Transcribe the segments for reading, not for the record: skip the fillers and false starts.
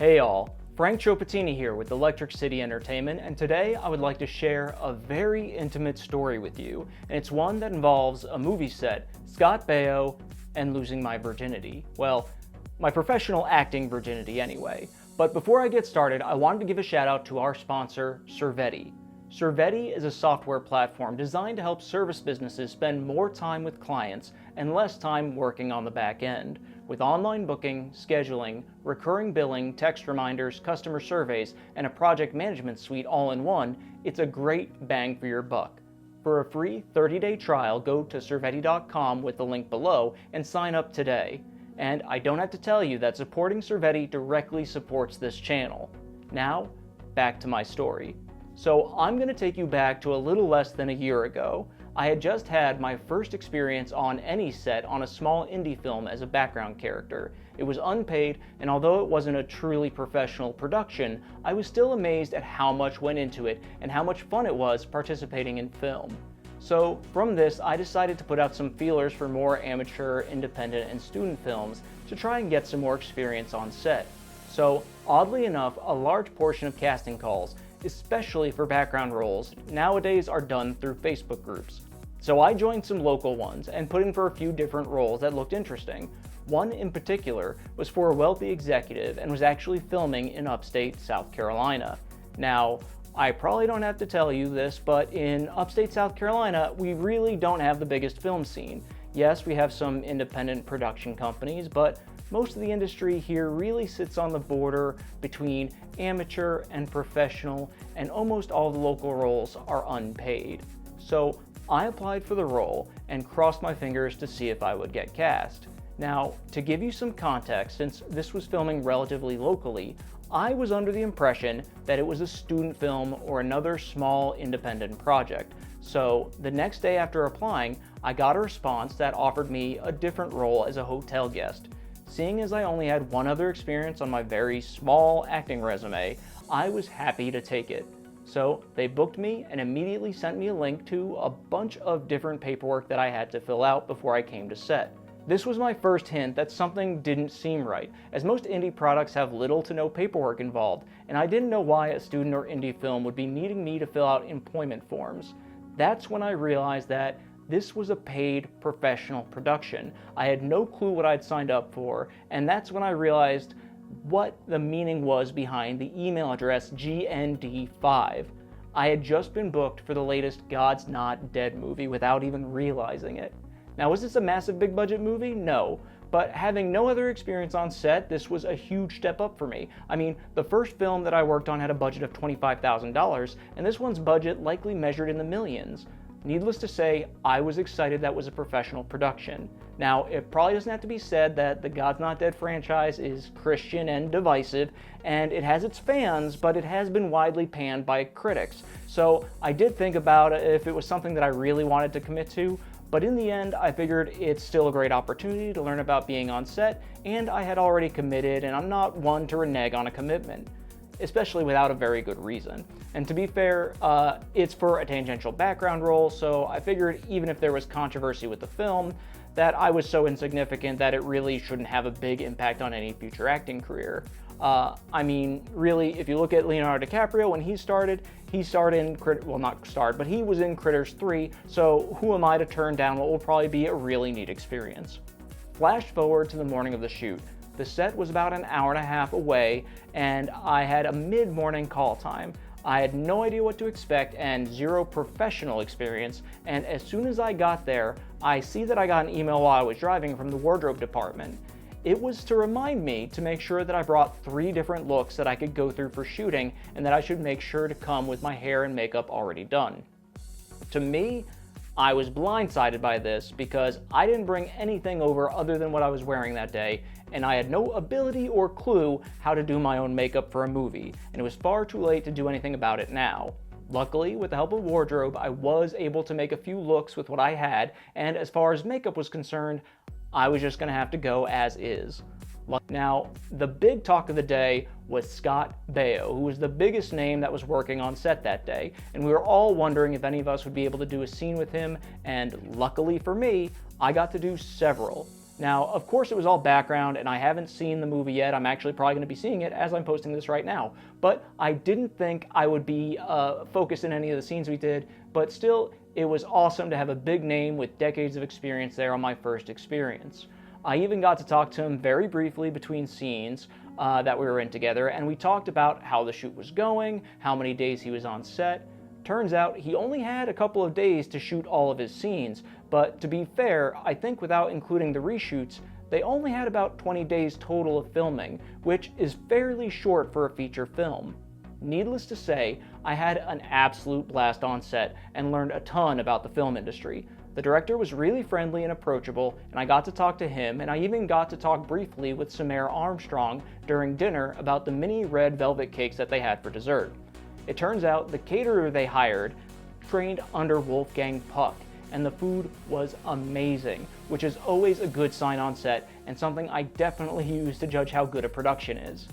Hey all, Frank Chopatini here with Electric City Entertainment, and today I would like to share a very intimate story with you, and it's one that involves a movie set, Scott Baio, and losing my virginity. Well, my professional acting virginity anyway. But before I get started, I wanted to give a shout out to our sponsor, Virginity. Virginity is a software platform designed to help service businesses spend more time with clients and less time working on the back end. With online booking, scheduling, recurring billing, text reminders, customer surveys, and a project management suite all in one, it's a great bang for your buck. For a free 30-day trial, go to Virginity.com with the link below and sign up today. And I don't have to tell you that supporting Virginity directly supports this channel. Now, back to my story. So I'm going to take you back to a little less than a year ago. I had just had my first experience on any set on a small indie film as a background character. It was unpaid, and although it wasn't a truly professional production, I was still amazed at how much went into it and how much fun it was participating in film. So from this, I decided to put out some feelers for more amateur, independent, and student films to try and get some more experience on set. So oddly enough, a large portion of casting calls, especially for background roles, nowadays are done through Facebook groups. So I joined some local ones and put in for a few different roles that looked interesting. One in particular was for a wealthy executive and was actually filming in upstate South Carolina. Now, I probably don't have to tell you this, but in upstate South Carolina, we really don't have the biggest film scene. Yes, we have some independent production companies, but most of the industry here really sits on the border between amateur and professional, and almost all the local roles are unpaid. So I applied for the role and crossed my fingers to see if I would get cast. Now, to give you some context, since this was filming relatively locally, I was under the impression that it was a student film or another small independent project. So the next day after applying, I got a response that offered me a different role as a hotel guest. Seeing as I only had one other experience on my very small acting resume, I was happy to take it. So they booked me and immediately sent me a link to a bunch of different paperwork that I had to fill out before I came to set. This was my first hint that something didn't seem right, as most indie products have little to no paperwork involved, and I didn't know why a student or indie film would be needing me to fill out employment forms. That's when I realized that this was a paid professional production. I had no clue what I'd signed up for, and that's when I realized what the meaning was behind the email address GND5. I had just been booked for the latest God's Not Dead movie without even realizing it. Now, was this a massive big budget movie? No. But having no other experience on set, this was a huge step up for me. I mean, the first film that I worked on had a budget of $25,000, and this one's budget likely measured in the millions. Needless to say, I was excited that was a professional production. Now, it probably doesn't have to be said that the God's Not Dead franchise is Christian and divisive, and it has its fans, but it has been widely panned by critics. So I did think about if it was something that I really wanted to commit to, but in the end, I figured it's still a great opportunity to learn about being on set, and I had already committed, and I'm not one to renege on a commitment, especially without a very good reason. And to be fair, it's for a tangential background role, so I figured even if there was controversy with the film, that I was so insignificant that it really shouldn't have a big impact on any future acting career. I mean, really, if you look at Leonardo DiCaprio, when he started in, but he was in Critters 3, so who am I to turn down what will probably be a really neat experience? Flash forward to the morning of the shoot. The set was about an hour and a half away, and I had a mid-morning call time. I had no idea what to expect and zero professional experience, and as soon as I got there, I see that I got an email while I was driving from the wardrobe department. It was to remind me to make sure that I brought 3 different looks that I could go through for shooting, and that I should make sure to come with my hair and makeup already done. To me, I was blindsided by this because I didn't bring anything over other than what I was wearing that day, and I had no ability or clue how to do my own makeup for a movie, and it was far too late to do anything about it now. Luckily, with the help of wardrobe, I was able to make a few looks with what I had, and as far as makeup was concerned, I was just going to have to go as is. Now, the big talk of the day was Scott Baio, who was the biggest name that was working on set that day, and we were all wondering if any of us would be able to do a scene with him, and luckily for me, I got to do several. Now, of course, it was all background, and I haven't seen the movie yet. I'm actually probably going to be seeing it as I'm posting this right now. But I didn't think I would be focused in any of the scenes we did, but still, it was awesome to have a big name with decades of experience there on my first experience. I even got to talk to him very briefly between scenes that we were in together, and we talked about how the shoot was going, how many days he was on set. Turns out he only had a couple of days to shoot all of his scenes, but to be fair, I think without including the reshoots, they only had about 20 days total of filming, which is fairly short for a feature film. Needless to say, I had an absolute blast on set and learned a ton about the film industry. The director was really friendly and approachable, and I got to talk to him, and I even got to talk briefly with Samaire Armstrong during dinner about the mini red velvet cakes that they had for dessert. It turns out the caterer they hired trained under Wolfgang Puck, and the food was amazing, which is always a good sign on set and something I definitely use to judge how good a production is.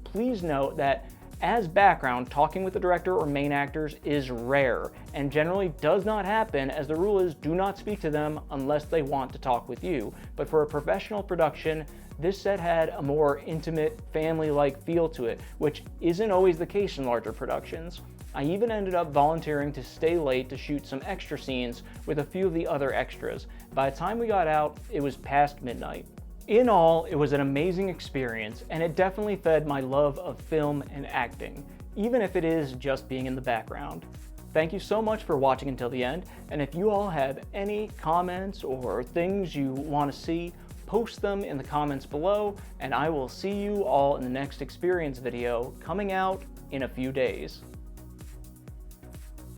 Please note that as background, talking with the director or main actors is rare and generally does not happen, as the rule is do not speak to them unless they want to talk with you. But for a professional production, this set had a more intimate, family-like feel to it, which isn't always the case in larger productions. I even ended up volunteering to stay late to shoot some extra scenes with a few of the other extras. By the time we got out, it was past midnight. In all, it was an amazing experience, and it definitely fed my love of film and acting, even if it is just being in the background. Thank you so much for watching until the end, and if you all have any comments or things you want to see, post them in the comments below, and I will see you all in the next experience video coming out in a few days.